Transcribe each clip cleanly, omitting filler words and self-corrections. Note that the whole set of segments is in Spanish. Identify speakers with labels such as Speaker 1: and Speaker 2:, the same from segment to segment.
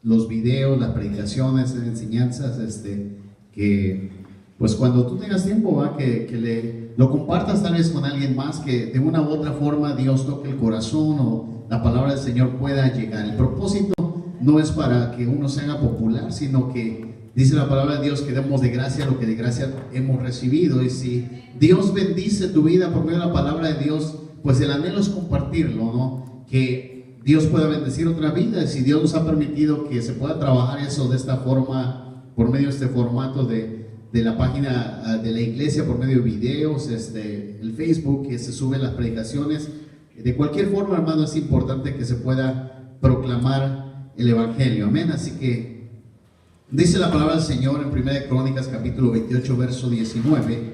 Speaker 1: los videos, las predicaciones, las enseñanzas, que pues cuando tú tengas tiempo, ¿va? Que lo compartas tal vez con alguien más, que de una u otra forma Dios toque el corazón o la palabra del Señor pueda llegar. El propósito no es para que uno se haga popular, sino que dice la palabra de Dios que demos de gracia lo que de gracia hemos recibido. Y si Dios bendice tu vida por medio de la palabra de Dios, pues el anhelo es compartirlo, ¿no? Que Dios pueda bendecir otra vida. Y si Dios nos ha permitido que se pueda trabajar eso de esta forma, por medio de este formato de la página de la iglesia, por medio de videos, el Facebook, que se suben las predicaciones, de cualquier forma, hermano, es importante que se pueda proclamar el evangelio, amén. Así que dice la palabra del Señor en 1 Crónicas capítulo 28 verso 19: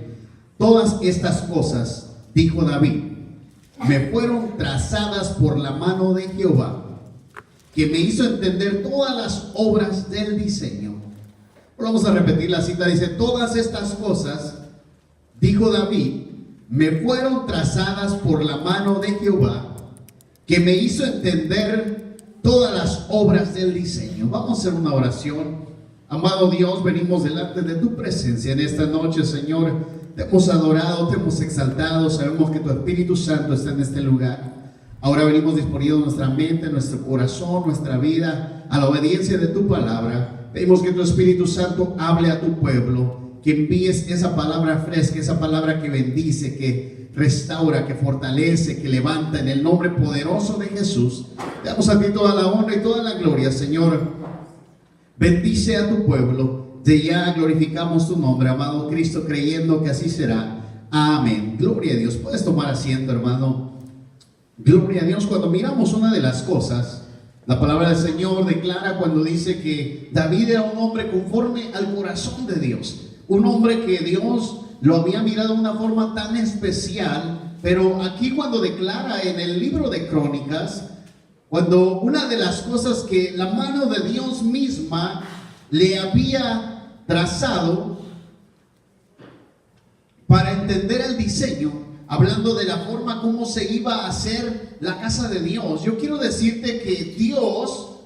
Speaker 1: todas estas cosas, dijo David, me fueron trazadas por la mano de Jehová, que me hizo entender todas las obras del diseño. Vamos a repetir la cita. Dice: todas estas cosas, dijo David, me fueron trazadas por la mano de Jehová, que me hizo entender todas las obras del diseño. Vamos a hacer una oración. Amado Dios, venimos delante de tu presencia en esta noche, Señor. Te hemos adorado, te hemos exaltado. Sabemos que tu Espíritu Santo está en este lugar. Ahora venimos disponiendo nuestra mente, nuestro corazón, nuestra vida a la obediencia de tu palabra. Pedimos que tu Espíritu Santo hable a tu pueblo, que envíes esa palabra fresca, esa palabra que bendice, que restaura, que fortalece, que levanta, en el nombre poderoso de Jesús. Te damos a ti toda la honra y toda la gloria, Señor. Bendice a tu pueblo. De ya glorificamos tu nombre, amado Cristo, creyendo que así será. Amén. Gloria a Dios. Puedes tomar asiento, hermano. Gloria a Dios. Cuando miramos una de las cosas, la palabra del Señor declara cuando dice que David era un hombre conforme al corazón de Dios, un hombre que Dios lo había mirado de una forma tan especial. Pero aquí cuando declara en el libro de Crónicas, cuando una de las cosas que la mano de Dios misma le había trazado para entender el diseño, hablando de la forma como se iba a hacer la casa de Dios. Yo quiero decirte que Dios,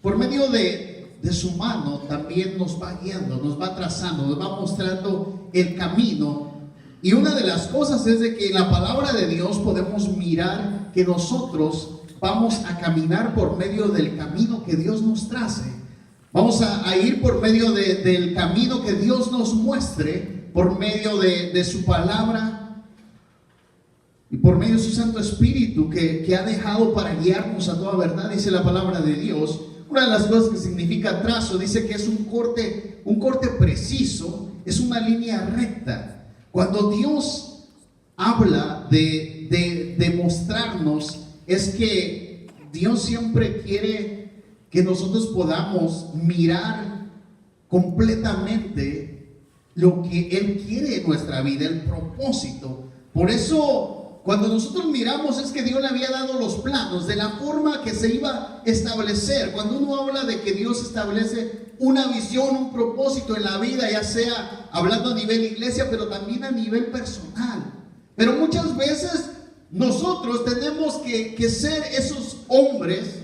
Speaker 1: por medio de su mano, también nos va guiando, nos va trazando, nos va mostrando el camino. Y una de las cosas es de que en la palabra de Dios podemos mirar que nosotros vamos a caminar por medio del camino que Dios nos trace. Vamos a ir por medio del camino que Dios nos muestre, por medio de su palabra y por medio de su Santo Espíritu que ha dejado para guiarnos a toda verdad. Dice la palabra de Dios, una de las cosas que significa trazo, dice que es un corte preciso, es una línea recta. Cuando Dios habla de mostrarnos, es que Dios siempre quiere que nosotros podamos mirar completamente lo que Él quiere en nuestra vida, el propósito. Por eso, cuando nosotros miramos, es que Dios le había dado los planos de la forma que se iba a establecer. Cuando uno habla de que Dios establece una visión, un propósito en la vida, ya sea hablando a nivel iglesia, pero también a nivel personal. Pero muchas veces nosotros tenemos que ser esos hombres,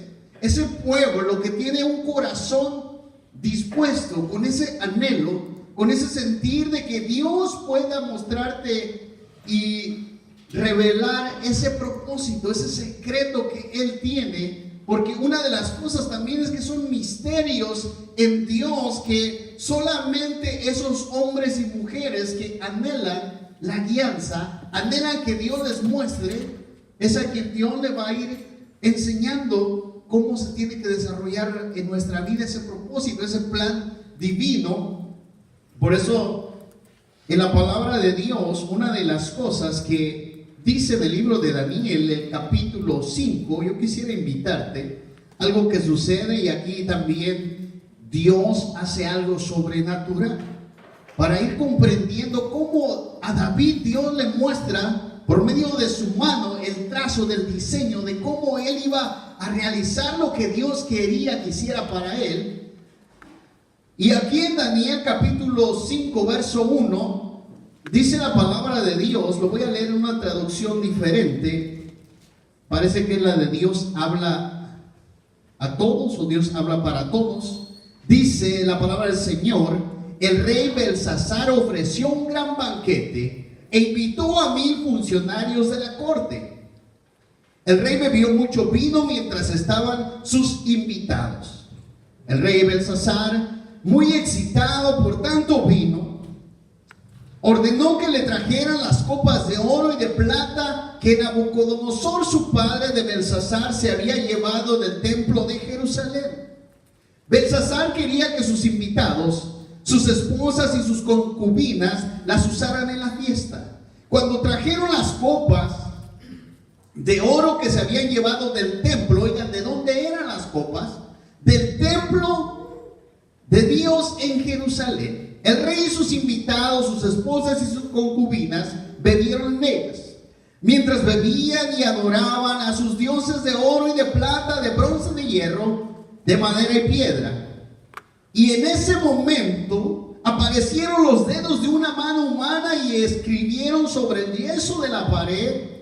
Speaker 1: ese pueblo que tiene un corazón dispuesto, con ese anhelo, con ese sentir de que Dios pueda mostrarte y revelar ese propósito, ese secreto que Él tiene. Porque una de las cosas también es que son misterios en Dios que solamente esos hombres y mujeres que anhelan la guianza, anhelan que Dios les muestre, es a quien Dios le va a ir enseñando cómo se tiene que desarrollar en nuestra vida ese propósito, ese plan divino. Por eso, en la palabra de Dios, una de las cosas que dice del libro de Daniel, el capítulo 5, yo quisiera invitarte, algo que sucede, y aquí también Dios hace algo sobrenatural, para ir comprendiendo cómo a David Dios le muestra por medio de su mano el trazo del diseño de cómo él iba a realizar lo que Dios quería que hiciera para él. Y aquí en Daniel capítulo 5 verso 1 dice la palabra de Dios, lo voy a leer en una traducción diferente, parece que la de Dios habla a todos, o Dios habla para todos. Dice la palabra del Señor: el rey Belsasar ofreció un gran banquete e invitó a 1000 funcionarios de la corte. El rey bebió mucho vino mientras estaban sus invitados. El rey Belsasar, muy excitado por tanto vino, ordenó que le trajeran las copas de oro y de plata que Nabucodonosor, su padre de Belsasar, se había llevado del templo de Jerusalén. Belsasar quería que sus invitados, sus esposas y sus concubinas las usaran en la fiesta. Cuando trajeron las copas de oro que se habían llevado del templo, oigan, ¿de dónde eran las copas? Del templo de Dios en Jerusalén. El rey y sus invitados, sus esposas y sus concubinas bebieron en ellas. Mientras bebían y adoraban a sus dioses de oro y de plata, de bronce, de hierro, de madera y piedra. Y en ese momento aparecieron los dedos de una mano humana y escribieron sobre el yeso de la pared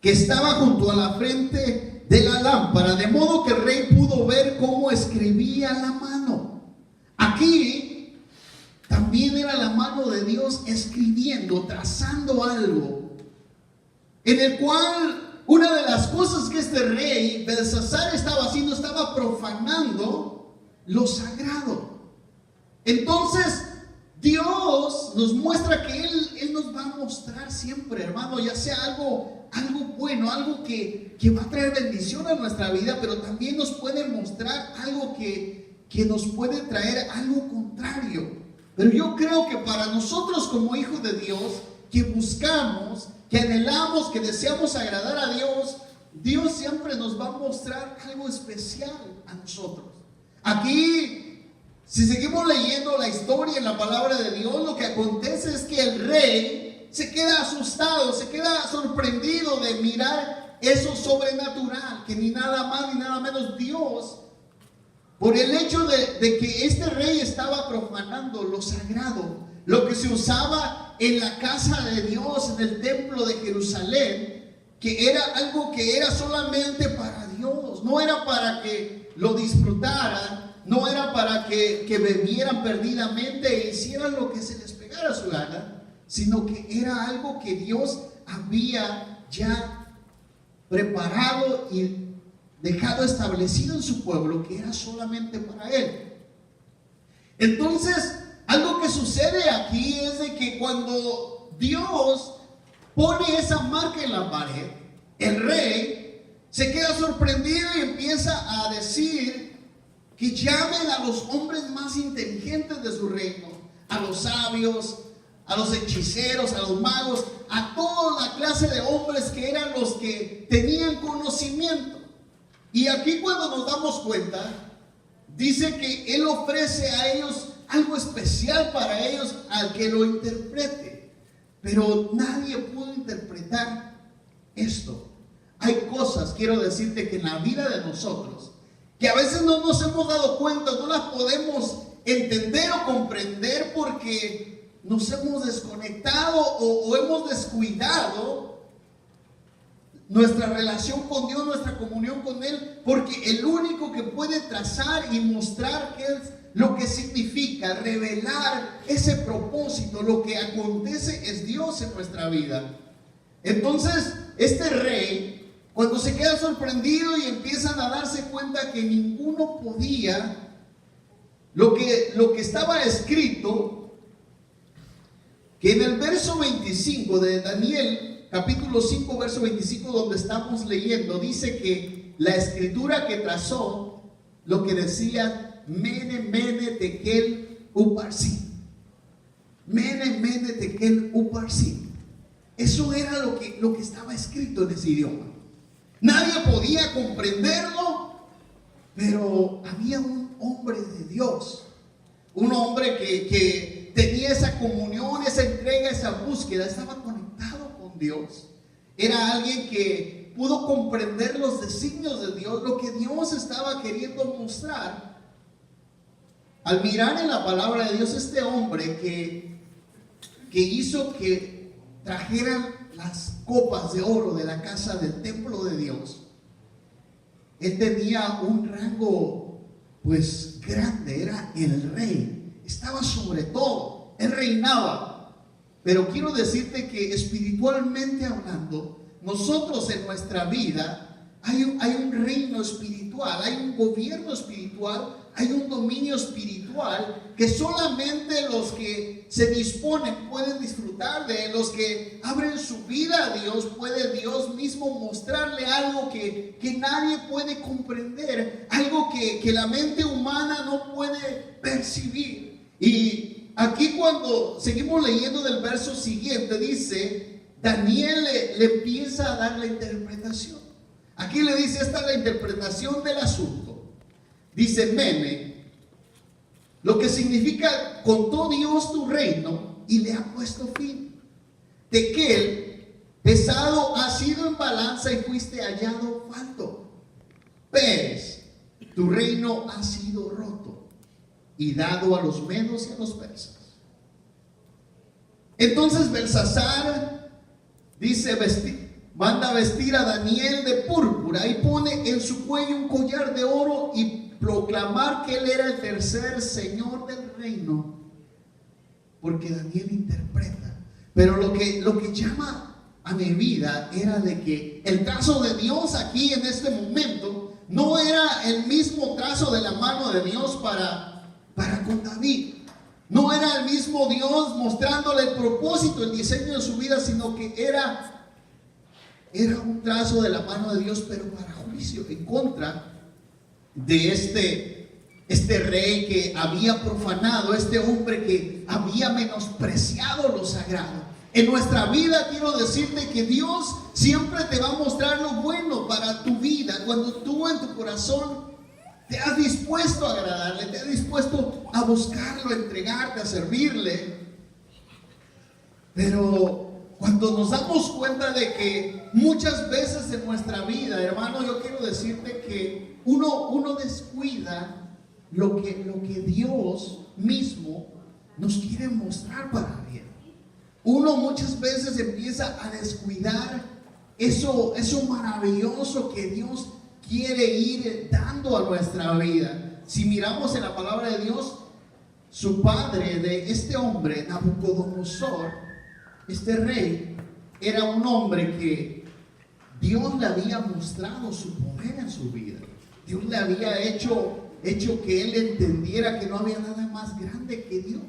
Speaker 1: que estaba junto a la frente de la lámpara, de modo que el rey pudo ver cómo escribía la mano. Aquí también era la mano de Dios escribiendo, trazando algo, en el cual una de las cosas que este rey Belsasar estaba haciendo, estaba profanando lo sagrado. Entonces Dios nos muestra que Él nos va a mostrar siempre, hermano, ya sea algo bueno, algo que va a traer bendición a nuestra vida, pero también nos puede mostrar algo que nos puede traer algo contrario. Pero yo creo que para nosotros como hijos de Dios, que buscamos, que anhelamos, que deseamos agradar a Dios, Dios siempre nos va a mostrar algo especial a nosotros. Aquí, si seguimos leyendo la historia en la palabra de Dios, lo que acontece es que el rey se queda asustado, se queda sorprendido de mirar eso sobrenatural, que ni nada más ni nada menos Dios, por el hecho de que este rey estaba profanando lo sagrado, lo que se usaba en la casa de Dios, en el templo de Jerusalén, que era algo que era solamente para Dios, no era para que lo disfrutaran, no era para que bebieran perdidamente e hicieran lo que se les pegara a su gana, sino que era algo que Dios había ya preparado y dejado establecido en su pueblo, que era solamente para Él. Entonces, algo que sucede aquí es de que cuando Dios pone esa marca en la pared, el rey se queda sorprendido y empieza a decir que llamen a los hombres más inteligentes de su reino, a los sabios, a los hechiceros, a los magos, a toda la clase de hombres que eran los que tenían conocimiento. Y aquí cuando nos damos cuenta, dice que Él ofrece a ellos algo especial para ellos al que lo interprete. Pero nadie pudo interpretar esto. Hay cosas, quiero decirte, que en la vida de nosotros, que a veces no nos hemos dado cuenta, no las podemos entender o comprender porque nos hemos desconectado o hemos descuidado nuestra relación con Dios, nuestra comunión con Él, porque el único que puede trazar y mostrar qué es lo que significa, revelar ese propósito, lo que acontece, es Dios en nuestra vida. Entonces, este rey, cuando se queda sorprendido y empiezan a darse cuenta que ninguno podía, lo que estaba escrito, que en el verso 25 de Daniel, capítulo 5, verso 25, donde estamos leyendo, dice que la escritura que trazó, lo que decía Mene, Mene, Tekel, Uparsin. Mene, Mene, Tekel, Uparsin. Eso era lo que estaba escrito en ese idioma. Nadie podía comprenderlo, pero había un hombre de Dios, un hombre que tenía esa comunión, esa entrega, esa búsqueda, estaba conectado con Dios. Era alguien que pudo comprender los designios de Dios, lo que Dios estaba queriendo mostrar. Al mirar en la palabra de Dios, este hombre que hizo que trajeran las copas de oro de la casa del templo de Dios, Él tenía un rango pues grande, era el rey, estaba sobre todo, él reinaba. Pero quiero decirte que espiritualmente hablando, nosotros en nuestra vida hay un reino espiritual, hay un gobierno espiritual, hay un dominio espiritual que solamente los que se disponen pueden disfrutar de él. Los que abren su vida a Dios, puede Dios mismo mostrarle algo que nadie puede comprender, algo que la mente humana no puede percibir. Y aquí, cuando seguimos leyendo del verso siguiente, dice, Daniel le empieza a dar la interpretación. Aquí le dice, esta es la interpretación del asunto. Dice, Mene, lo que significa, contó Dios tu reino y le ha puesto fin. Tekel, pesado has sido en balanza y fuiste hallado falto. Peres, tu reino ha sido roto y dado a los medos y a los persas. Entonces Belsasar dice, manda vestir a Daniel de púrpura y pone en su cuello un collar de oro y proclamar que él era el tercer señor del reino, porque Daniel interpreta. Pero lo que llama a mi vida era de que el trazo de Dios aquí en este momento no era el mismo trazo de la mano de Dios para con David. No era el mismo Dios mostrándole el propósito, el diseño de su vida, sino que era un trazo de la mano de Dios, pero para juicio, en contra de este rey que había profanado, este hombre que había menospreciado lo sagrado. En nuestra vida quiero decirte que Dios siempre te va a mostrar lo bueno para tu vida, cuando tú en tu corazón te has dispuesto a agradarle, te has dispuesto a buscarlo, a entregarte, a servirle. Pero cuando nos damos cuenta de que muchas veces en nuestra vida, hermano, yo quiero decirte que uno descuida lo que Dios mismo nos quiere mostrar para bien. Uno muchas veces empieza a descuidar eso maravilloso que Dios quiere ir dando a nuestra vida. Si miramos en la palabra de Dios, su padre de este hombre, Nabucodonosor, este rey, era un hombre que Dios le había mostrado su poder en su vida. Dios le había hecho que él entendiera que no había nada más grande que Dios.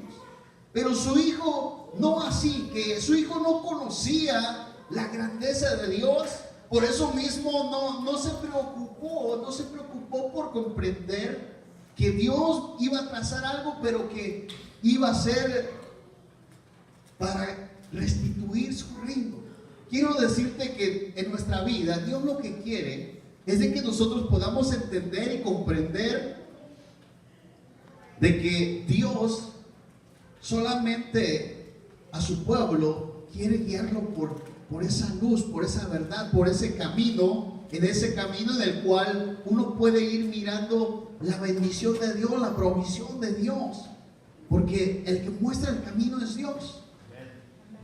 Speaker 1: Pero su hijo no así, que su hijo no conocía la grandeza de Dios. Por eso mismo no se preocupó por comprender que Dios iba a trazar algo, pero que iba a ser para restituir su reino. Quiero decirte que en nuestra vida Dios lo que quiere es de que nosotros podamos entender y comprender de que Dios solamente a su pueblo quiere guiarlo por esa luz, por esa verdad, por ese camino, en ese camino en el cual uno puede ir mirando la bendición de Dios, la provisión de Dios, porque el que muestra el camino es Dios.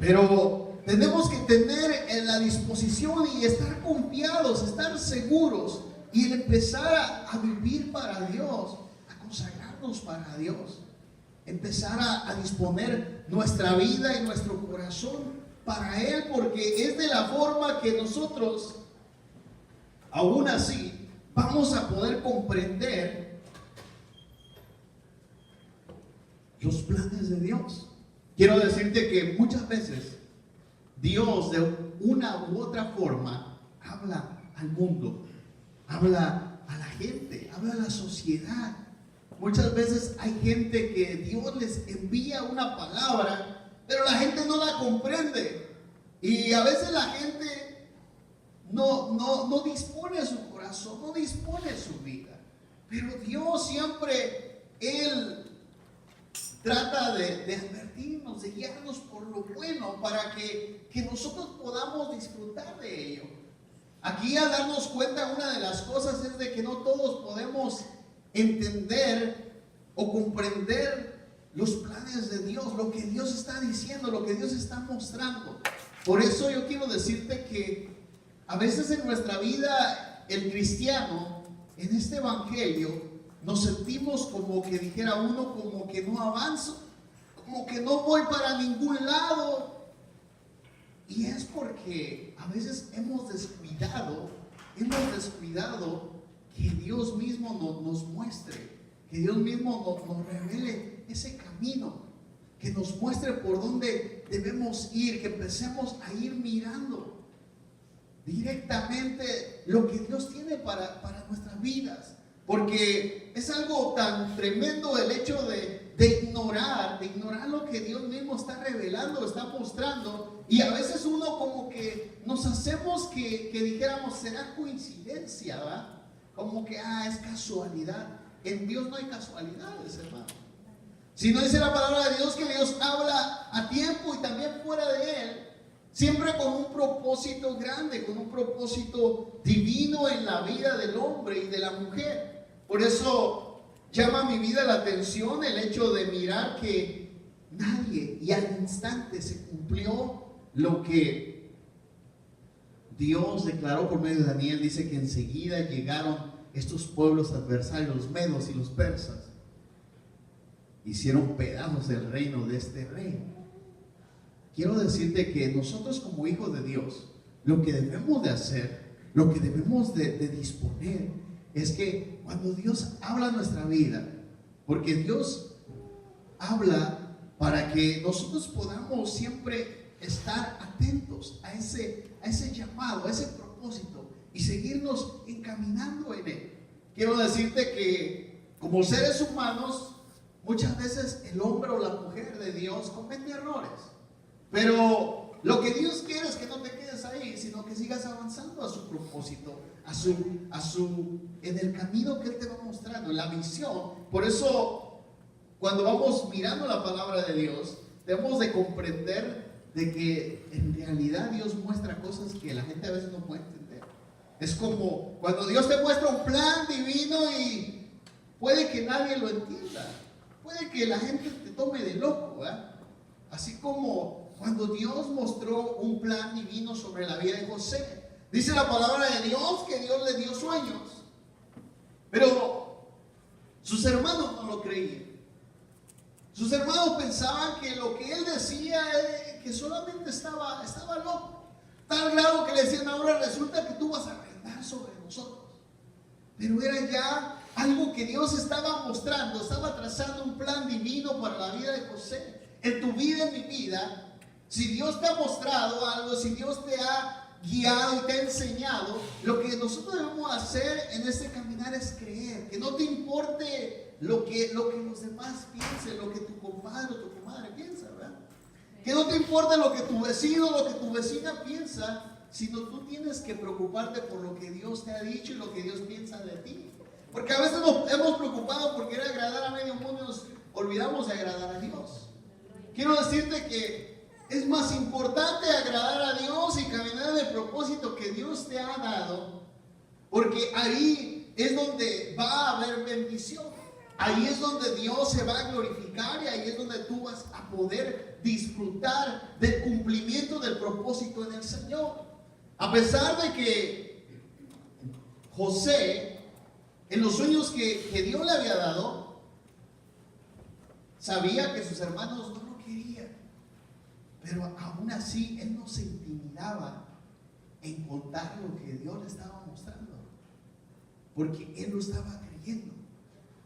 Speaker 1: Pero tenemos que tener en la disposición y estar confiados, estar seguros y empezar a vivir para Dios, a consagrarnos para Dios, empezar a disponer nuestra vida y nuestro corazón para Él, porque es de la forma que nosotros, aún así, vamos a poder comprender los planes de Dios. Quiero decirte que muchas veces Dios de una u otra forma habla al mundo, habla a la gente, habla a la sociedad. Muchas veces hay gente que Dios les envía una palabra, pero la gente no la comprende. Y a veces la gente no dispone su corazón, no dispone su vida. Pero Dios siempre, Él trata de advertirnos, de guiarnos por lo bueno, para que nosotros podamos disfrutar de ello. Aquí, al darnos cuenta, una de las cosas es de que no todos podemos entender o comprender los planes de Dios, lo que Dios está diciendo, lo que Dios está mostrando. Por eso yo quiero decirte que a veces en nuestra vida el cristiano en este evangelio nos sentimos como que dijera uno, como que no avanzo, como que no voy para ningún lado. Y es porque a veces hemos descuidado que Dios mismo nos muestre, que Dios mismo nos revele ese camino, que nos muestre por dónde debemos ir, que empecemos a ir mirando directamente lo que Dios tiene para nuestras vidas. Porque es algo tan tremendo el hecho de ignorar lo que Dios mismo está revelando, está mostrando. Y a veces uno como que nos hacemos que dijéramos, será coincidencia, ¿va? Como que, es casualidad. En Dios no hay casualidades, hermano. Si no dice la palabra de Dios que Dios habla a tiempo y también fuera de él, siempre con un propósito grande, con un propósito divino en la vida del hombre y de la mujer. Por eso llama a mi vida la atención el hecho de mirar que nadie, y al instante se cumplió lo que Dios declaró por medio de Daniel. Dice que enseguida llegaron estos pueblos adversarios, los medos y los persas. Hicieron pedazos del reino de este rey. Quiero decirte que nosotros como hijos de Dios, lo que debemos de hacer, lo que debemos de disponer, es que cuando Dios habla en nuestra vida, porque Dios habla para que nosotros podamos siempre estar atentos a ese llamado, a ese propósito y seguirnos encaminando en él. Quiero decirte que como seres humanos, muchas veces el hombre o la mujer de Dios comete errores. Pero lo que Dios quiere es que no te quedes ahí, sino que sigas avanzando a su propósito, en el camino que Él te va mostrando, en la visión. Por eso, cuando vamos mirando la palabra de Dios, debemos de comprender de que en realidad Dios muestra cosas que la gente a veces no puede entender. Es como cuando Dios te muestra un plan divino y puede que nadie lo entienda, puede que la gente te tome de loco, ¿verdad? Así como cuando Dios mostró un plan divino sobre la vida de José. Dice la palabra de Dios que Dios le dio sueños, pero sus hermanos no lo creían. Sus hermanos pensaban que lo que él decía que solamente estaba loco. Tal grado que le decían, ahora resulta que tú vas a reinar sobre nosotros. Pero era ya algo que Dios estaba mostrando, estaba trazando un plan divino para la vida de José. En tu vida, en mi vida, si Dios te ha mostrado algo, si Dios te ha guiado y te ha enseñado, lo que nosotros debemos hacer en este caminar es creer, que no te importe lo que los demás piensen, lo que tu compadre o tu comadre piensa, ¿verdad? Que no te importe lo que tu vecino, lo que tu vecina piensa, sino tú tienes que preocuparte por lo que Dios te ha dicho y lo que Dios piensa de ti. Porque a veces nos hemos preocupado por querer agradar a medio mundo y nos olvidamos de agradar a Dios. Quiero decirte que es más importante agradar a Dios y caminar en el propósito que Dios te ha dado, porque ahí es donde va a haber bendición. Ahí es donde Dios se va a glorificar y ahí es donde tú vas a poder disfrutar del cumplimiento del propósito en el Señor. A pesar de que José, en los sueños que Dios le había dado, sabía que sus hermanos no lo querían, pero aún así él no se intimidaba en contar lo que Dios le estaba mostrando, porque él lo estaba creyendo.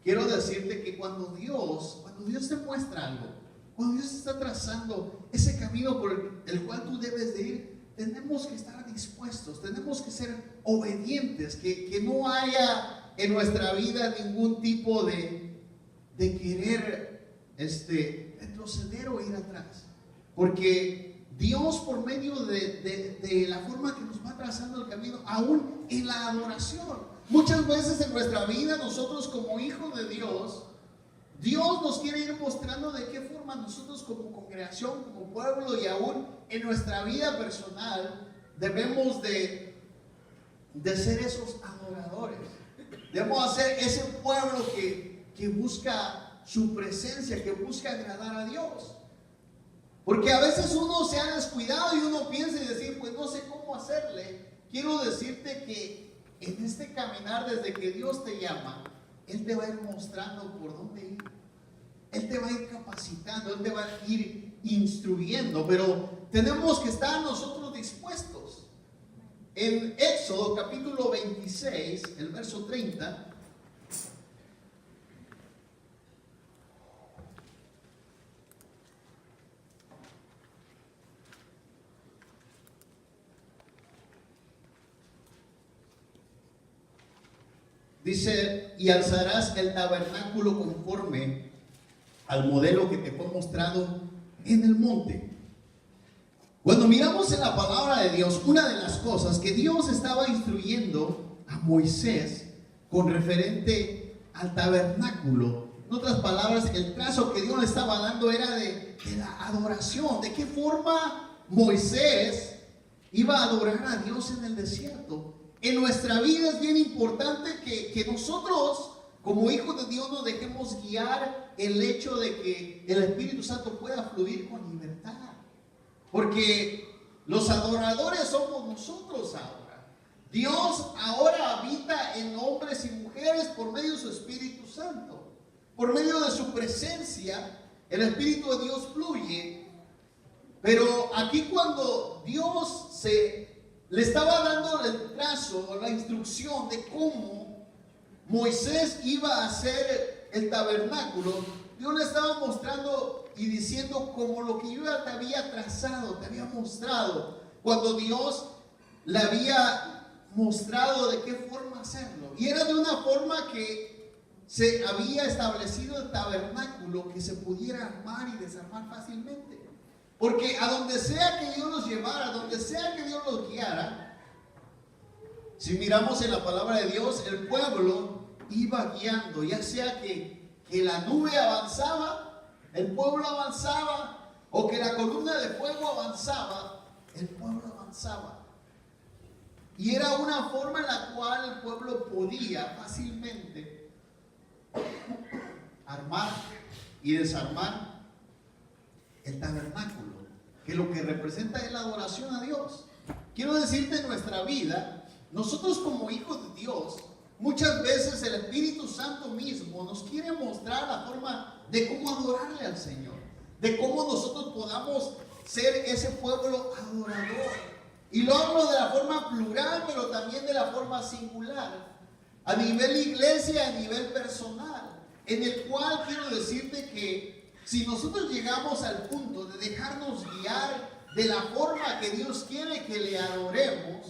Speaker 1: Quiero decirte que cuando Dios te muestra algo, cuando Dios está trazando ese camino por el cual tú debes de ir, tenemos que estar dispuestos, tenemos que ser obedientes, que no haya en nuestra vida ningún tipo de querer retroceder o ir atrás. Porque Dios, por medio de la forma que nos va trazando el camino, aún en la adoración, muchas veces en nuestra vida, nosotros como hijos de Dios, Dios nos quiere ir mostrando de qué forma nosotros como congregación, como pueblo y aún en nuestra vida personal, debemos de ser esos adoradores. Debemos ser ese pueblo que busca su presencia, que busca agradar a Dios. Porque a veces uno se ha descuidado y uno piensa y decir, pues no sé cómo hacerle. Quiero decirte que en este caminar desde que Dios te llama, Él te va a ir mostrando por dónde ir. Él te va a ir capacitando, Él te va a ir instruyendo, pero tenemos que estar nosotros dispuestos. En Éxodo capítulo 26, el verso 30, dice: y alzarás el tabernáculo conforme al modelo que te fue mostrado en el monte. Cuando miramos en la palabra de Dios, una de las cosas que Dios estaba instruyendo a Moisés con referente al tabernáculo, en otras palabras, el trazo que Dios le estaba dando era de la adoración. ¿De qué forma Moisés iba a adorar a Dios en el desierto? En nuestra vida es bien importante que nosotros, como hijos de Dios, nos dejemos guiar el hecho de que el Espíritu Santo pueda fluir con libertad. Porque los adoradores somos nosotros ahora. Dios ahora habita en hombres y mujeres por medio de su Espíritu Santo. Por medio de su presencia, el Espíritu de Dios fluye. Pero aquí cuando Dios le estaba dando el trazo, la instrucción de cómo Moisés iba a hacer el tabernáculo, Dios le estaba mostrando y diciendo como lo que yo te había trazado, te había mostrado, cuando Dios le había mostrado de qué forma hacerlo. Y era de una forma que se había establecido el tabernáculo que se pudiera armar y desarmar fácilmente. Porque a donde sea que Dios los llevara, a donde sea que Dios los guiara, si miramos en la palabra de Dios, el pueblo iba guiando, ya sea que la nube avanzaba, el pueblo avanzaba, o que la columna de fuego avanzaba, el pueblo avanzaba. Y era una forma en la cual el pueblo podía fácilmente armar y desarmar el tabernáculo, que lo que representa es la adoración a Dios. Quiero decirte, en nuestra vida, nosotros como hijos de Dios, muchas veces el Espíritu Santo mismo nos quiere mostrar la forma de cómo adorarle al Señor, de cómo nosotros podamos ser ese pueblo adorador. Y lo hablo de la forma plural, pero también de la forma singular, a nivel iglesia, a nivel personal, en el cual quiero decirte que si nosotros llegamos al punto de dejarnos guiar de la forma que Dios quiere que le adoremos,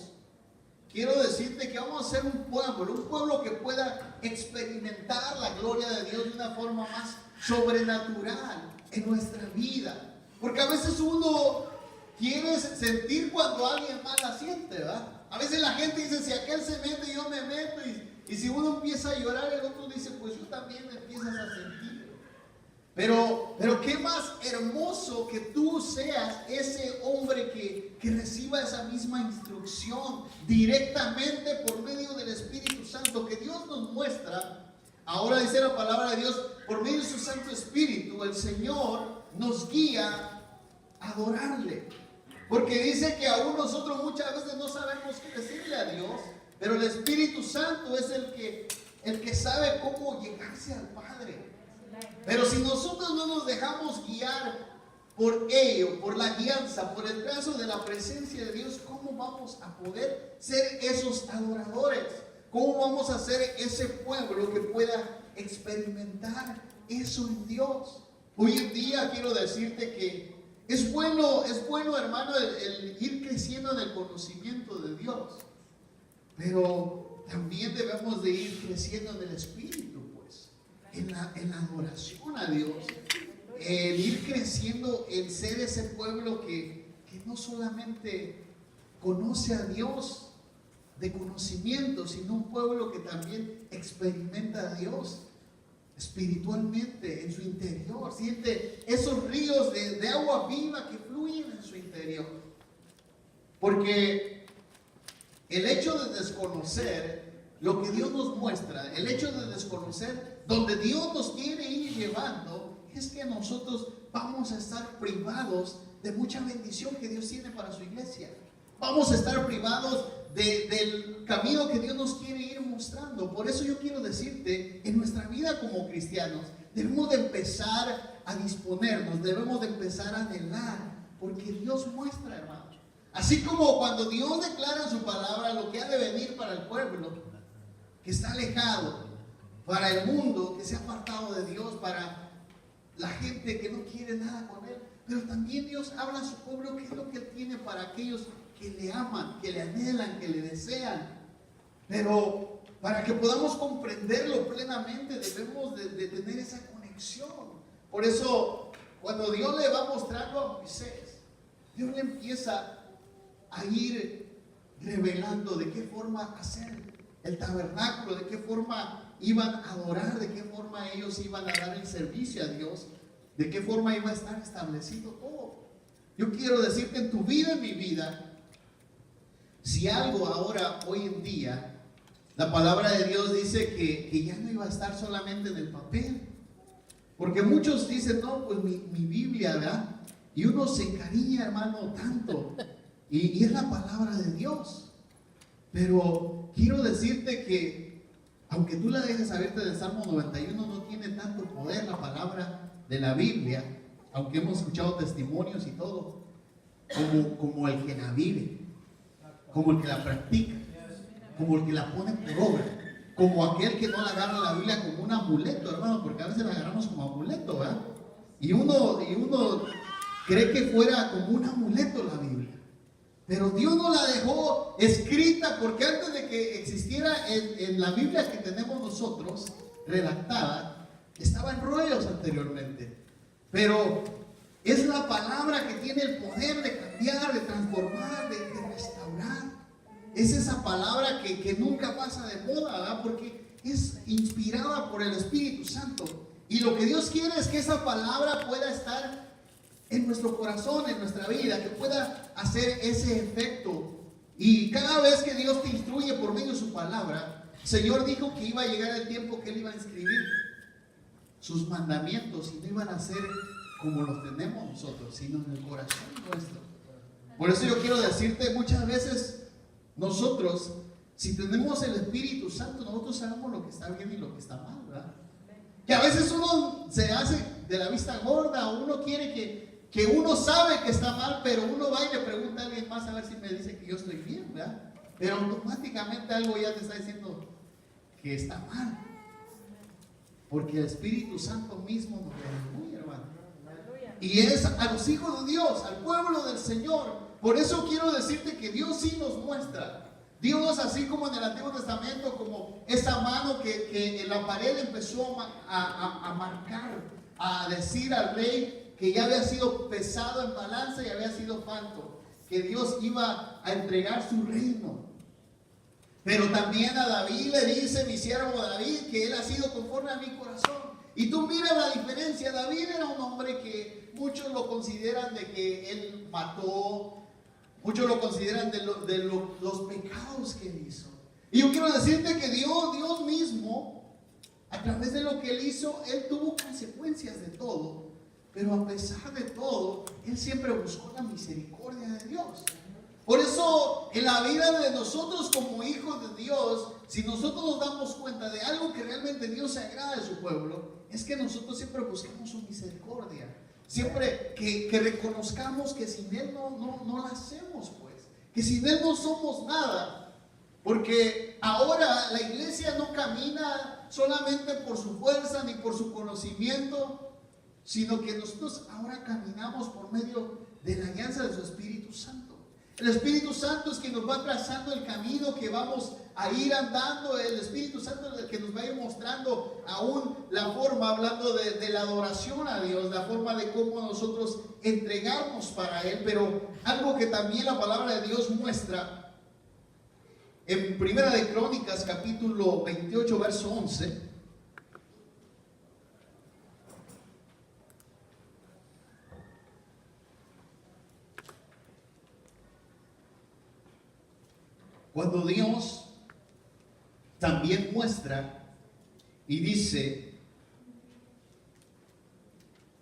Speaker 1: quiero decirte que vamos a ser un pueblo que pueda experimentar la gloria de Dios de una forma más sobrenatural en nuestra vida. Porque a veces uno quiere sentir cuando alguien más la siente, ¿verdad? A veces la gente dice, si aquel se mete, yo me meto. Y si uno empieza a llorar, el otro dice, pues yo también empiezas a sentir. Pero qué más hermoso que tú seas ese hombre que reciba esa misma instrucción directamente por medio del Espíritu Santo, que Dios nos muestra. Ahora dice la palabra de Dios, por medio de su Santo Espíritu, el Señor nos guía a adorarle. Porque dice que aún nosotros muchas veces no sabemos qué decirle a Dios, pero el Espíritu Santo es el que sabe cómo llegarse al Padre. Pero si nosotros no nos dejamos guiar por ello, por la guianza, por el trazo de la presencia de Dios, ¿cómo vamos a poder ser esos adoradores? ¿Cómo vamos a ser ese pueblo que pueda experimentar eso en Dios? Hoy en día quiero decirte que es bueno hermano, el ir creciendo en el conocimiento de Dios, pero también debemos de ir creciendo en el Espíritu, pues, en la adoración a Dios, el ir creciendo, en ser ese pueblo que no solamente conoce a Dios de conocimiento, sino un pueblo que también experimenta a Dios espiritualmente en su interior, siente esos ríos de agua viva que fluyen en su interior. Porque el hecho de desconocer lo que Dios nos muestra, el hecho de desconocer donde Dios nos quiere ir llevando, es que nosotros vamos a estar privados de mucha bendición que Dios tiene para su iglesia. Vamos a estar privados del camino que Dios nos quiere ir mostrando. Por eso yo quiero decirte, en nuestra vida como cristianos, debemos de empezar a disponernos, debemos de empezar a anhelar, porque Dios muestra, hermano. Así como cuando Dios declara en su palabra lo que ha de venir para el pueblo que está alejado, para el mundo que se ha apartado de Dios, para la gente que no quiere nada con Él. Pero también Dios habla a su pueblo qué es lo que Él tiene para aquellos que le aman, que le anhelan, que le desean. Pero para que podamos comprenderlo plenamente debemos de tener esa conexión. Por eso cuando Dios le va mostrando a Moisés, Dios le empieza a ir revelando de qué forma hacer el tabernáculo, de qué forma iban a adorar, de qué forma ellos iban a dar el servicio a Dios, de qué forma iba a estar establecido todo. Yo quiero decirte, en tu vida, en mi vida, si algo ahora, hoy en día, la palabra de Dios dice que ya no iba a estar solamente en el papel. Porque muchos dicen, no, pues mi Biblia, ¿verdad? Y uno se encariña, hermano, tanto. Y es la palabra de Dios. Pero quiero decirte que, aunque tú la dejes abierta del Salmo 91, no tiene tanto poder la palabra de la Biblia, aunque hemos escuchado testimonios y todo, como el que la vive, como el que la practica, como el que la pone por obra, como aquel que no la agarra la Biblia como un amuleto, hermano, porque a veces la agarramos como amuleto, ¿verdad? Y uno cree que fuera como un amuleto la Biblia. Pero Dios no la dejó escrita, porque antes de que existiera en la Biblia que tenemos nosotros, redactada, estaba en rollos anteriormente. Pero es la palabra que tiene el poder de cambiar, de transformar, de restaurar. Es esa palabra que nunca pasa de moda, ¿verdad? Porque es inspirada por el Espíritu Santo. Y lo que Dios quiere es que esa palabra pueda estar en nuestro corazón, en nuestra vida, que pueda hacer ese efecto. Y cada vez que Dios te instruye por medio de su palabra, el Señor dijo que iba a llegar el tiempo que Él iba a escribir sus mandamientos y no iban a ser como los tenemos nosotros, sino en el corazón nuestro. Por eso yo quiero decirte, muchas veces nosotros, si tenemos el Espíritu Santo, nosotros sabemos lo que está bien y lo que está mal, ¿verdad? Que a veces uno se hace de la vista gorda, o uno quiere que uno sabe que está mal, pero uno va y le pregunta a alguien más a ver si me dice que yo estoy bien, ¿verdad? Pero automáticamente algo ya te está diciendo que está mal. Porque el Espíritu Santo mismo nos redarguye, hermano. Y es a los hijos de Dios, al pueblo del Señor. Por eso quiero decirte que Dios sí nos muestra. Dios, así como en el Antiguo Testamento, como esa mano que en la pared empezó a marcar, a decir al rey que ya había sido pesado en balanza y había sido falto, que Dios iba a entregar su reino. Pero también a David le dice, mi siervo David, que él ha sido conforme a mi corazón. Y tú mira la diferencia. David era un hombre que muchos lo consideran de que él mató, muchos lo consideran de los pecados que él hizo. Y yo quiero decirte que Dios mismo, a través de lo que él hizo, él tuvo consecuencias de todo. Pero a pesar de todo, él siempre buscó la misericordia de Dios. Por eso, en la vida de nosotros como hijos de Dios, si nosotros nos damos cuenta de algo que realmente Dios se agrada de su pueblo, es que nosotros siempre buscamos su misericordia. Siempre que reconozcamos que sin Él no la hacemos, pues. Que sin Él no somos nada. Porque ahora la iglesia no camina solamente por su fuerza ni por su conocimiento, sino que nosotros ahora caminamos por medio de la alianza de su Espíritu Santo. El Espíritu Santo es quien nos va trazando el camino que vamos a ir andando. El Espíritu Santo es el que nos va a ir mostrando aún la forma, hablando de la adoración a Dios, la forma de cómo nosotros entregamos para Él. Pero algo que también la palabra de Dios muestra en Primera de Crónicas, capítulo 28, verso 11. Cuando Dios también muestra y dice,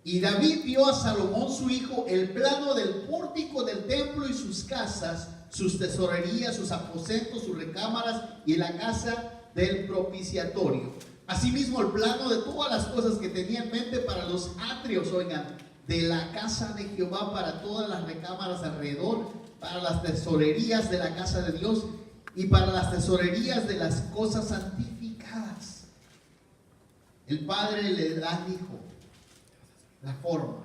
Speaker 1: y David dio a Salomón su hijo el plano del pórtico del templo y sus casas, sus tesorerías, sus aposentos, sus recámaras y la casa del propiciatorio. Asimismo, el plano de todas las cosas que tenía en mente para los atrios, oigan, de la casa de Jehová, para todas las recámaras alrededor, para las tesorerías de la casa de Dios y para las tesorerías de las cosas santificadas. El Padre le da al Hijo la forma.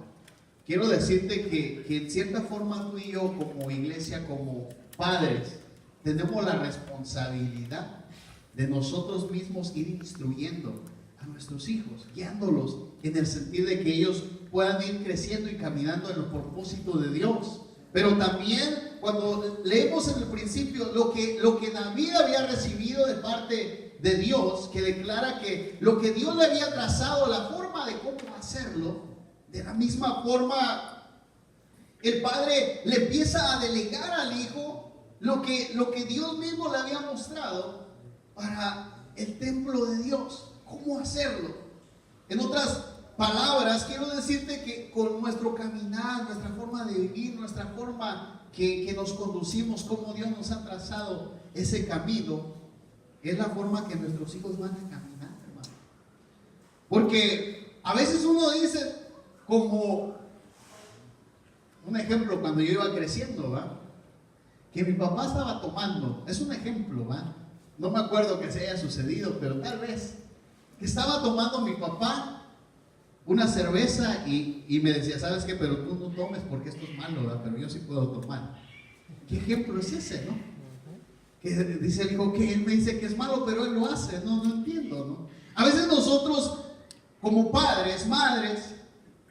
Speaker 1: Quiero decirte que en cierta forma tú y yo como iglesia, como padres, tenemos la responsabilidad de nosotros mismos ir instruyendo a nuestros hijos, guiándolos en el sentido de que ellos puedan ir creciendo y caminando en los propósitos de Dios. Pero también cuando leemos en el principio lo que David había recibido de parte de Dios, que declara que lo que Dios le había trazado, la forma de cómo hacerlo, de la misma forma el Padre le empieza a delegar al Hijo lo que Dios mismo le había mostrado para el templo de Dios, cómo hacerlo. En otras palabras, quiero decirte que con nuestro caminar, nuestra forma de vivir, nuestra forma que nos conducimos, cómo Dios nos ha trazado ese camino, es la forma que nuestros hijos van a caminar, hermano. Porque a veces uno dice, como un ejemplo, cuando yo iba creciendo, ¿va?, que mi papá estaba tomando, es un ejemplo, ¿va?, no me acuerdo que se haya sucedido, pero tal vez, que estaba tomando mi papá una cerveza y me decía, ¿sabes qué? Pero tú no tomes porque esto es malo, ¿verdad? Pero yo sí puedo tomar. ¿Qué ejemplo es ese, no? Que dice el hijo que él me dice que es malo, pero él lo hace. No entiendo, ¿no? A veces nosotros, como padres, madres,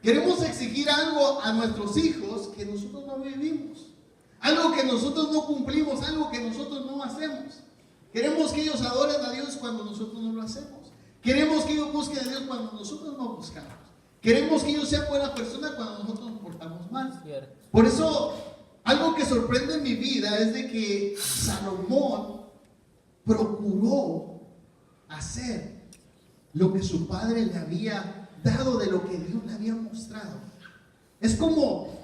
Speaker 1: queremos exigir algo a nuestros hijos que nosotros no vivimos, algo que nosotros no cumplimos, algo que nosotros no hacemos. Queremos que ellos adoren a Dios cuando nosotros no lo hacemos. Queremos que ellos busquen a Dios cuando nosotros no buscamos. Queremos que ellos sean buenas personas cuando nosotros nos portamos mal. Por eso, algo que sorprende en mi vida es de que Salomón procuró hacer lo que su padre le había dado, de lo que Dios le había mostrado. Es como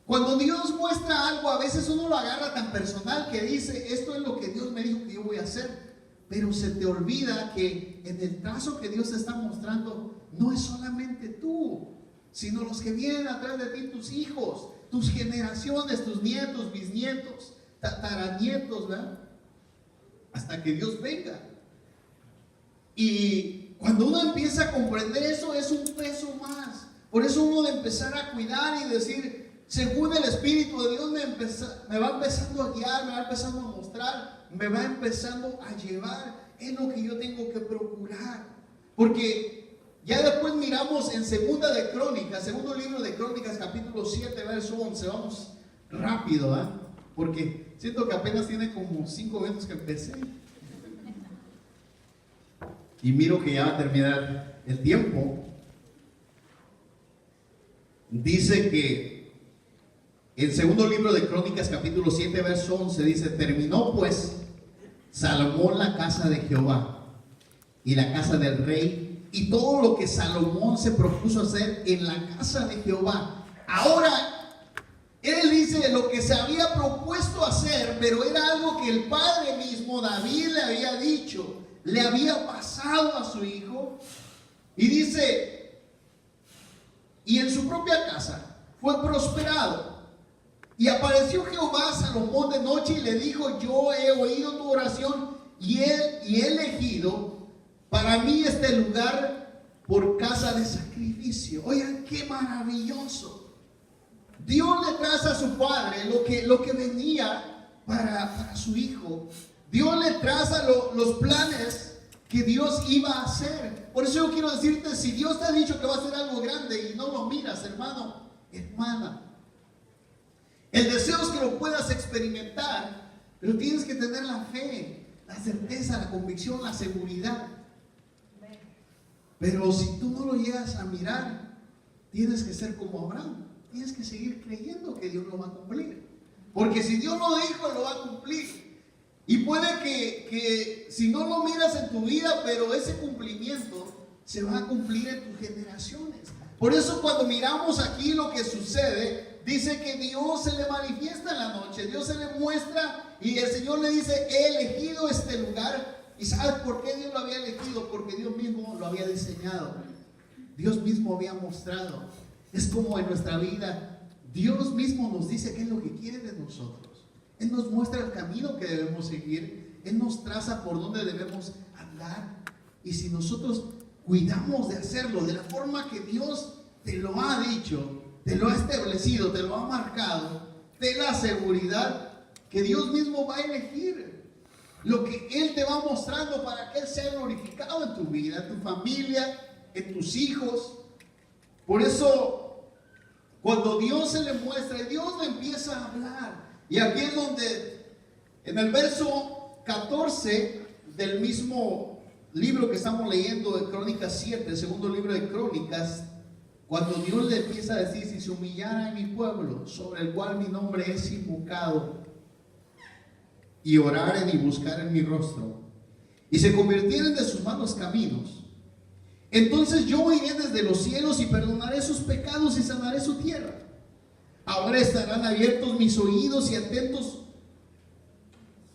Speaker 1: cuando Dios muestra algo, a veces uno lo agarra tan personal que dice, esto es lo que Dios me dijo que yo voy a hacer. Pero se te olvida que en el trazo que Dios te está mostrando, no es solamente tú, sino los que vienen atrás de ti, tus hijos, tus generaciones, tus nietos, bisnietos, tataranietos, ¿verdad? Hasta que Dios venga. Y cuando uno empieza a comprender eso, es un peso más. Por eso uno de empezar a cuidar y decir, según el Espíritu de Dios me va empezando a guiar, me va empezando a mostrar, me va empezando a llevar en lo que yo tengo que procurar. Porque ya después miramos en segundo libro de Crónicas, capítulo 7, verso 11. Vamos rápido, ¿eh? Porque siento que apenas tiene como 5 minutos que empecé. Y miro que ya va a terminar el tiempo. Dice que en segundo libro de Crónicas, capítulo 7, verso 11, dice, terminó pues Salomón la casa de Jehová y la casa del rey y todo lo que Salomón se propuso hacer en la casa de Jehová. Ahora, él dice lo que se había propuesto hacer, pero era algo que el padre mismo, David, le había dicho, le había pasado a su hijo. Y dice, y en su propia casa fue prosperado. Y apareció Jehová a Salomón de noche y le dijo, yo he oído tu oración y he elegido para mí este lugar por casa de sacrificio. Oigan, qué maravilloso. Dios le traza a su padre lo que venía para su hijo. Dios le traza los planes que Dios iba a hacer. Por eso yo quiero decirte, si Dios te ha dicho que va a hacer algo grande y no lo miras, hermano, hermana, el deseo es que lo puedas experimentar, pero tienes que tener la fe, la certeza, la convicción, la seguridad. Pero si tú no lo llegas a mirar, tienes que ser como Abraham. Tienes que seguir creyendo que Dios lo va a cumplir. Porque si Dios lo dijo, lo va a cumplir. Y puede que si no lo miras en tu vida, pero ese cumplimiento se va a cumplir en tus generaciones. Por eso cuando miramos aquí lo que sucede, dice que Dios se le manifiesta en la noche, Dios se le muestra y el Señor le dice, he elegido este lugar. ¿Y sabes por qué Dios lo había elegido? Porque Dios mismo lo había diseñado, Dios mismo había mostrado. Es como en nuestra vida, Dios mismo nos dice qué es lo que quiere de nosotros. Él nos muestra el camino que debemos seguir, Él nos traza por dónde debemos andar. Y si nosotros cuidamos de hacerlo de la forma que Dios te lo ha dicho, te lo ha establecido, te lo ha marcado, ten la seguridad que Dios mismo va a elegir lo que Él te va mostrando para que Él sea glorificado en tu vida, en tu familia, en tus hijos. Por eso, cuando Dios se le muestra, Dios le empieza a hablar. Y aquí es donde, en el verso 14 del mismo libro que estamos leyendo, de Crónicas 7, el segundo libro de Crónicas, cuando Dios le empieza a decir, si se humillara en mi pueblo, sobre el cual mi nombre es invocado, y oraren y buscaren mi rostro, y se convirtieren de sus malos caminos, entonces yo iré desde los cielos y perdonaré sus pecados y sanaré su tierra. Ahora estarán abiertos mis oídos y atentos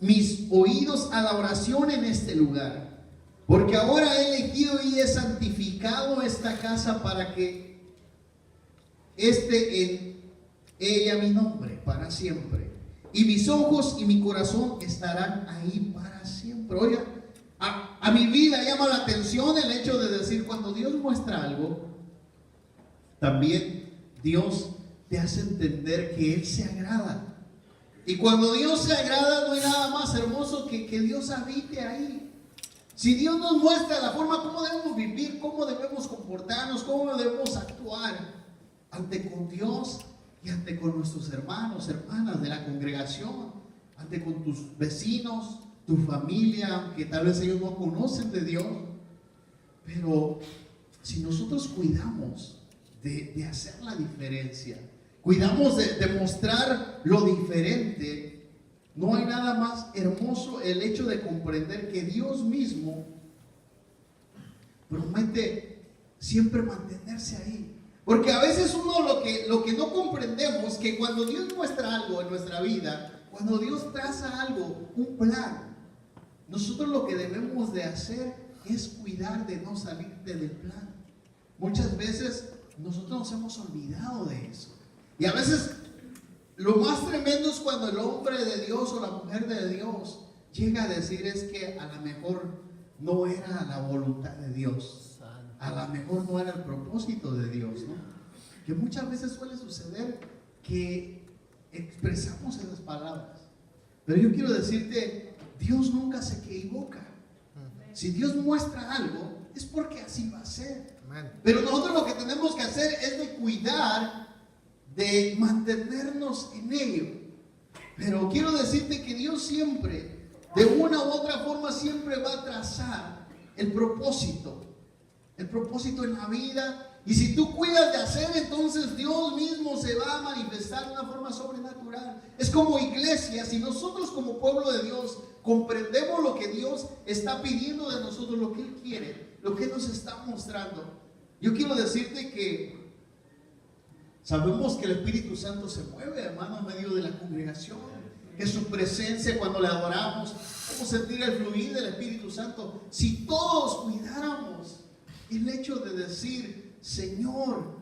Speaker 1: mis oídos a la oración en este lugar, porque ahora he elegido y he santificado esta casa para que esté en ella mi nombre para siempre, y mis ojos y mi corazón estarán ahí para siempre. Oiga, a mi vida llama la atención el hecho de decir, cuando Dios muestra algo, también Dios te hace entender que Él se agrada. Y cuando Dios se agrada, no hay nada más hermoso que Dios habite ahí. Si Dios nos muestra la forma como debemos vivir, cómo debemos comportarnos, cómo debemos actuar ante con Dios y ante con nuestros hermanos, hermanas de la congregación, ante con tus vecinos, tu familia, aunque tal vez ellos no conocen de Dios, pero si nosotros cuidamos de hacer la diferencia, cuidamos de mostrar lo diferente, no hay nada más hermoso el hecho de comprender que Dios mismo promete siempre mantenerse ahí. Porque a veces uno lo que no comprendemos, que cuando Dios muestra algo en nuestra vida, cuando Dios traza algo, un plan, nosotros lo que debemos de hacer es cuidar de no salirte del plan. Muchas veces nosotros nos hemos olvidado de eso. Y a veces lo más tremendo es cuando el hombre de Dios o la mujer de Dios llega a decir es que a lo mejor no era la voluntad de Dios, a lo mejor no era el propósito de Dios, ¿no? Que muchas veces suele suceder que expresamos esas palabras. Pero yo quiero decirte, Dios nunca se equivoca. Si Dios muestra algo, es porque así va a ser. Pero nosotros lo que tenemos que hacer es de cuidar, de mantenernos en ello. Pero quiero decirte que Dios siempre, de una u otra forma, siempre va a trazar el propósito en la vida. Y si tú cuidas de hacer, entonces Dios mismo se va a manifestar de una forma sobrenatural. Es como iglesia, si nosotros como pueblo de Dios comprendemos lo que Dios está pidiendo de nosotros, lo que Él quiere, lo que Él nos está mostrando. Yo quiero decirte que sabemos que el Espíritu Santo se mueve, hermano, en medio de la congregación, que su presencia cuando le adoramos, podemos sentir el fluir del Espíritu Santo. Si todos cuidáramos el hecho de decir, Señor,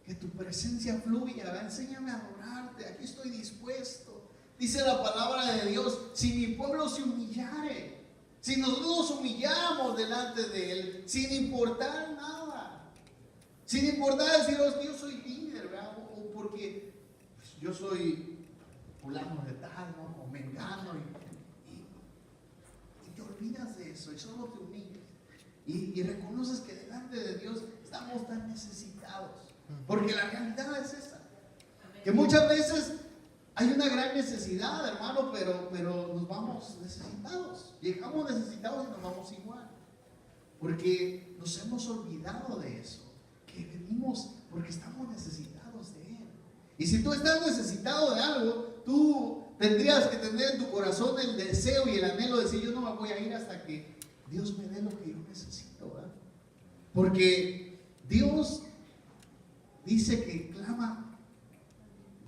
Speaker 1: que tu presencia fluya, enséñame a adorarte, aquí estoy dispuesto. Dice la palabra de Dios, si mi pueblo se humillare, si nosotros nos humilláramos delante de Él, sin importar nada, sin importar decir, oh, yo soy líder, ¿verdad? O porque pues, yo soy fulano de tal, ¿no? O mengano, y te olvidas de eso, y solo te humillas. Y reconoces que delante de Dios estamos tan necesitados. Porque la realidad es esa. Que muchas veces hay una gran necesidad, hermano, pero nos vamos necesitados. Llegamos necesitados y nos vamos igual. Porque nos hemos olvidado de eso. Que venimos porque estamos necesitados de Él. Y si tú estás necesitado de algo, tú tendrías que tener en tu corazón el deseo y el anhelo de decir, yo no me voy a ir hasta que Dios me dé lo que yo necesito, ¿verdad? Porque Dios dice que clama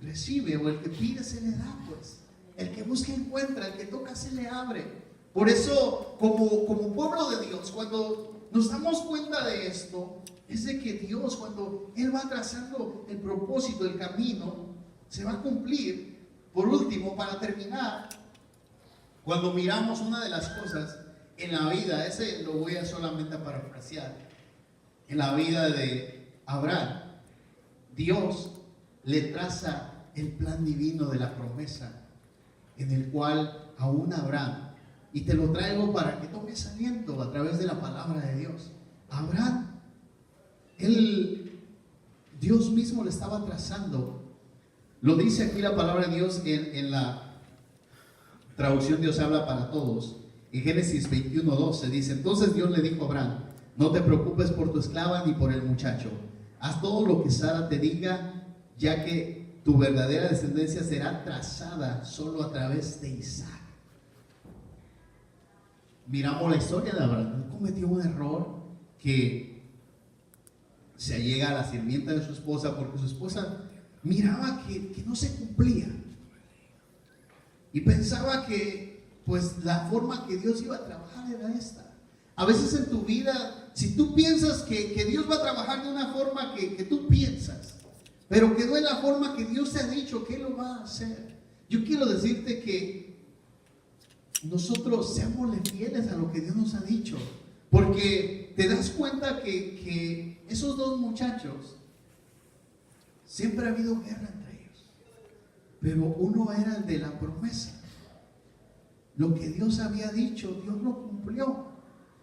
Speaker 1: recibe, o el que pide se le da, pues. El que busca encuentra, el que toca se le abre. Por eso, como pueblo de Dios, cuando nos damos cuenta de esto, es de que Dios, cuando Él va trazando el propósito, el camino, se va a cumplir. Por último, para terminar, cuando miramos una de las cosas en la vida, ese lo voy a solamente a parafrasear, en la vida de Abraham, Dios le traza el plan divino de la promesa, en el cual aún Abraham, y te lo traigo para que tomes aliento a través de la palabra de Dios. Abraham, Dios mismo le estaba trazando. Lo dice aquí la palabra de Dios en la traducción Dios habla para todos. En Génesis 21:12 dice: entonces Dios le dijo a Abraham: no te preocupes por tu esclava ni por el muchacho. Haz todo lo que Sara te diga, ya que tu verdadera descendencia será trazada solo a través de Isaac. Miramos la historia de Abraham. Él cometió un error que se allega a la sirvienta de su esposa, porque su esposa miraba que no se cumplía y pensaba que pues la forma que Dios iba a trabajar era esta. A veces en tu vida, si tú piensas que Dios va a trabajar de una forma que tú piensas, pero que no es la forma que Dios te ha dicho que Él lo va a hacer, yo quiero decirte que nosotros seámosle fieles a lo que Dios nos ha dicho, porque te das cuenta que esos dos muchachos, siempre ha habido guerra entre ellos, pero uno era el de la promesa. Lo que Dios había dicho, Dios lo cumplió.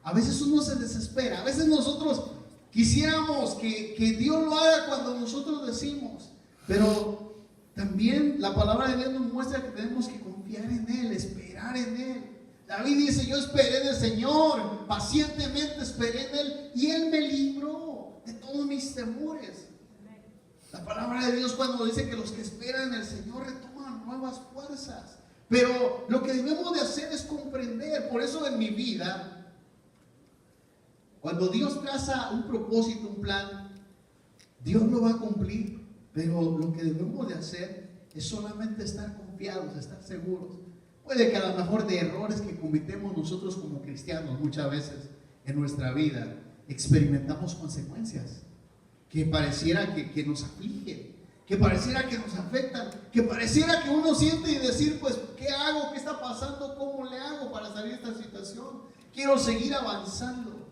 Speaker 1: A veces uno se desespera, a veces nosotros quisiéramos que Dios lo haga cuando nosotros decimos, pero también la palabra de Dios nos muestra que tenemos que confiar en Él, esperar en Él. David dice: yo esperé en el Señor, pacientemente esperé en Él, y Él me libró de todos mis temores. La palabra de Dios cuando dice que los que esperan en el Señor retoman nuevas fuerzas. Pero lo que debemos de hacer es comprender. Por eso en mi vida, cuando Dios traza un propósito, un plan, Dios lo va a cumplir. Pero lo que debemos de hacer es solamente estar confiados, estar seguros. Puede que a lo mejor de errores que cometemos nosotros como cristianos muchas veces en nuestra vida experimentamos consecuencias que pareciera que nos afligen, que pareciera que nos afectan, que pareciera que uno siente y decir: pues, ¿qué hago? ¿Qué está pasando? ¿Cómo le hago para salir de esta situación? Quiero seguir avanzando.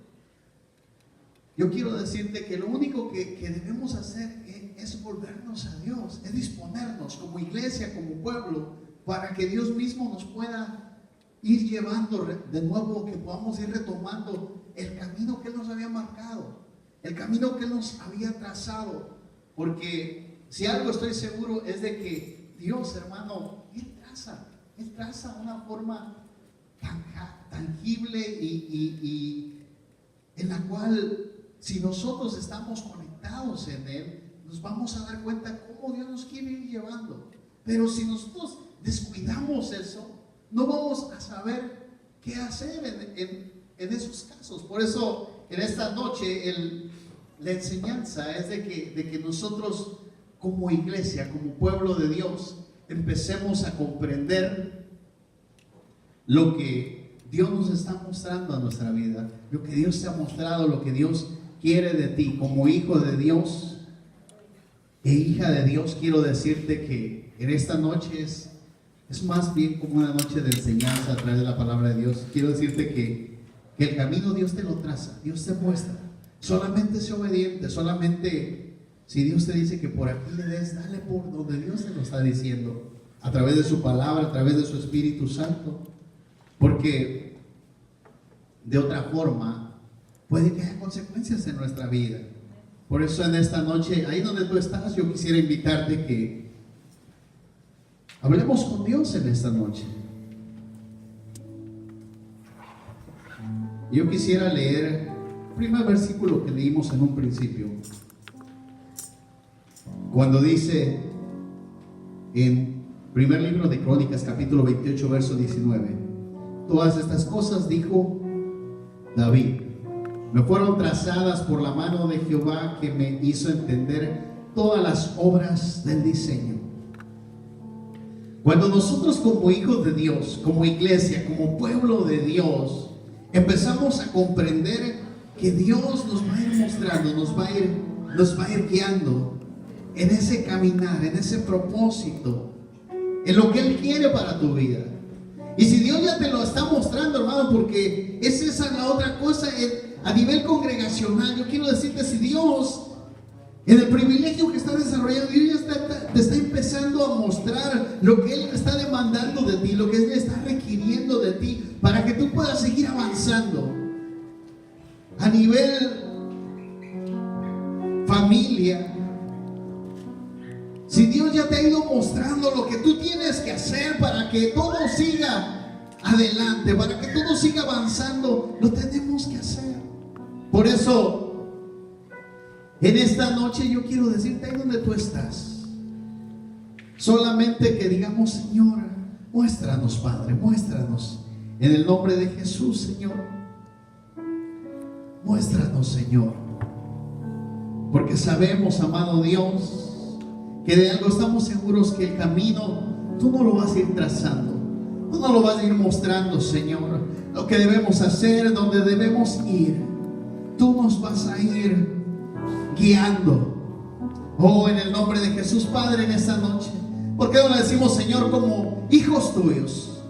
Speaker 1: Yo quiero decirte que lo único que debemos hacer es volvernos a Dios, es disponernos como iglesia, como pueblo, para que Dios mismo nos pueda ir llevando de nuevo, que podamos ir retomando el camino que Él nos había marcado, el camino que Él nos había trazado. Porque si algo estoy seguro es de que Dios, hermano, Él traza una forma tangible y en la cual, si nosotros estamos conectados en Él, nos vamos a dar cuenta cómo Dios nos quiere ir llevando. Pero si nosotros descuidamos eso, no vamos a saber qué hacer en esos casos. Por eso en esta noche la enseñanza es de que nosotros como iglesia, como pueblo de Dios, empecemos a comprender lo que Dios nos está mostrando a nuestra vida, lo que Dios te ha mostrado, lo que Dios quiere de ti como hijo de Dios e hija de Dios. Quiero decirte que en esta noche es más bien como una noche de enseñanza a través de la palabra de Dios. Quiero decirte que el camino Dios te lo traza, Dios te muestra. Solamente sé obediente, solamente si Dios te dice que por aquí le des, dale por donde Dios te lo está diciendo, a través de su palabra, a través de su Espíritu Santo, porque de otra forma puede que haya consecuencias en nuestra vida. Por eso en esta noche, ahí donde tú estás, yo quisiera invitarte que hablemos con Dios en esta noche. Yo quisiera leer el primer versículo que leímos en un principio, cuando dice en primer libro de Crónicas, capítulo 28, verso 19: todas estas cosas dijo David, me fueron trazadas por la mano de Jehová, que me hizo entender todas las obras del diseño. Cuando nosotros como hijos de Dios, como iglesia, como pueblo de Dios, empezamos a comprender que Dios nos va a ir mostrando, nos va a ir guiando en ese caminar, en ese propósito, en lo que Él quiere para tu vida. Y si Dios ya te lo está mostrando, hermano, porque esa es la otra cosa, a nivel congregacional, yo quiero decirte, si Dios, en el privilegio que está desarrollando, Dios ya te está empezando a mostrar lo que Él está demandando de ti, lo que Él está requiriendo de ti, para que tú puedas seguir avanzando. A nivel familia, si Dios ya te ha ido mostrando lo que tú tienes que hacer para que todo siga adelante, para que todo siga avanzando, lo tenemos que hacer. Por eso, en esta noche yo quiero decirte ahí donde tú estás, solamente que digamos: Señor, muéstranos, Padre, muéstranos, en el nombre de Jesús, Señor, muéstranos, Señor, porque sabemos, amado Dios, que de algo estamos seguros, que el camino tú no lo vas a ir trazando, tú no lo vas a ir mostrando, Señor, lo que debemos hacer, donde debemos ir, tú nos vas a ir guiando. Oh, en el nombre de Jesús, Padre, en esta noche, ¿por qué no le decimos, Señor, como hijos tuyos,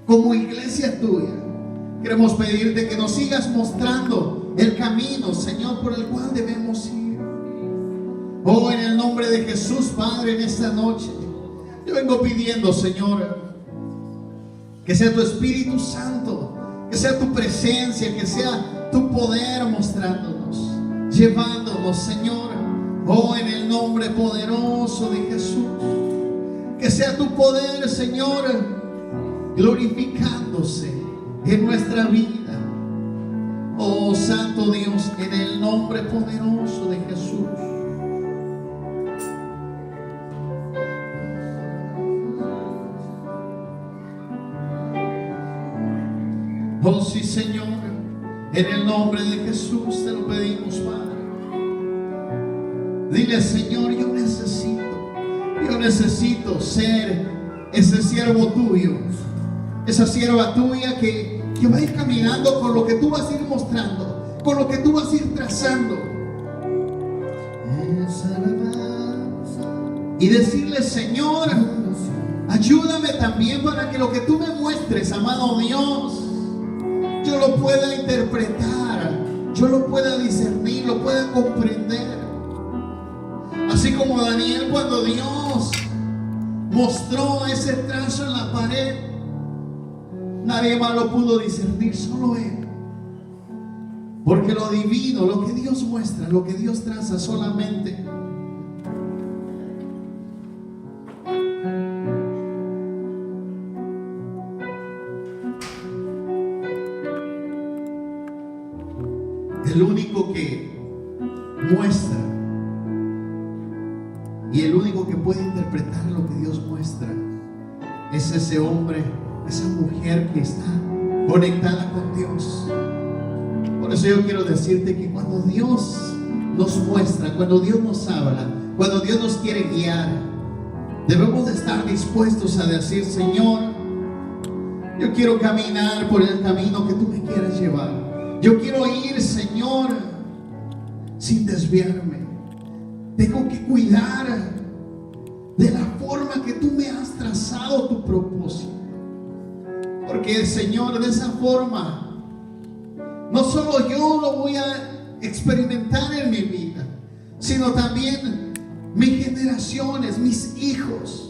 Speaker 1: como iglesia tuya? Queremos pedirte que nos sigas mostrando el camino, Señor, por el cual debemos ir. Oh, en el nombre de Jesús, Padre, en esta noche yo vengo pidiendo, Señor, que sea tu Espíritu Santo, que sea tu presencia, que sea tu poder mostrándonos, llevándonos, Señor. Oh, en el nombre poderoso de Jesús, que sea tu poder, Señor, glorificándose en nuestra vida. Oh, Santo Dios, en el nombre poderoso de Jesús. Oh, sí, Señor, en el nombre de Jesús te lo pedimos, Padre. Dile: Señor, yo necesito ser ese siervo tuyo, esa sierva tuya que va a ir caminando con lo que tú vas a ir mostrando, con lo que tú vas a ir trazando. Y decirle: Señor, ayúdame también para que lo que tú me muestres, amado Dios, yo lo pueda interpretar, yo lo pueda discernir, lo pueda comprender. Así como Daniel, cuando Dios mostró ese trazo en la pared, nadie más lo pudo discernir, solo Él. Porque lo divino, lo que Dios muestra, lo que Dios traza, solamente el único que muestra y el único que puede interpretar lo que Dios muestra es ese hombre, esa mujer que está conectada con Dios. Por eso yo quiero decirte que cuando Dios nos muestra, cuando Dios nos habla, cuando Dios nos quiere guiar, debemos de estar dispuestos a decir: Señor, yo quiero caminar por el camino que tú me quieras llevar. Yo quiero ir, Señor, sin desviarme. Tengo que cuidar de la forma que tú me has trazado tu propósito. Porque, Señor, de esa forma, no solo yo lo voy a experimentar en mi vida, sino también mis generaciones, mis hijos.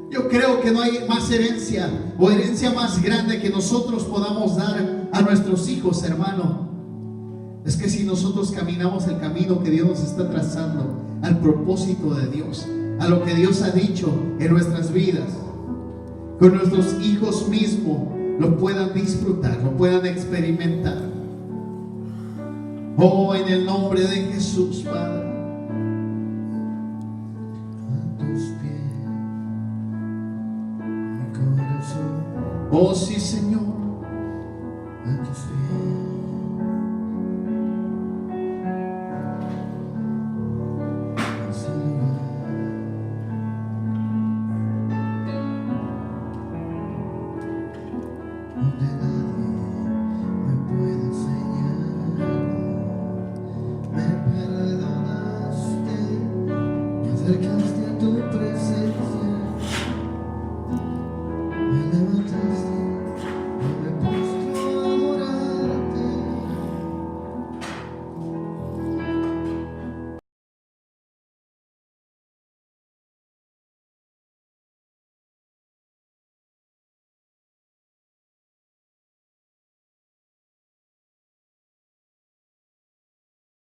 Speaker 1: Yo creo que no hay más herencia o herencia más grande que nosotros podamos dar a nuestros hijos, hermano. Es que si nosotros caminamos el camino que Dios nos está trazando, al propósito de Dios, a lo que Dios ha dicho en nuestras vidas, con nuestros hijos mismos lo puedan disfrutar, lo puedan experimentar. Oh, en el nombre de Jesús, Padre. Oh, sí, Señor.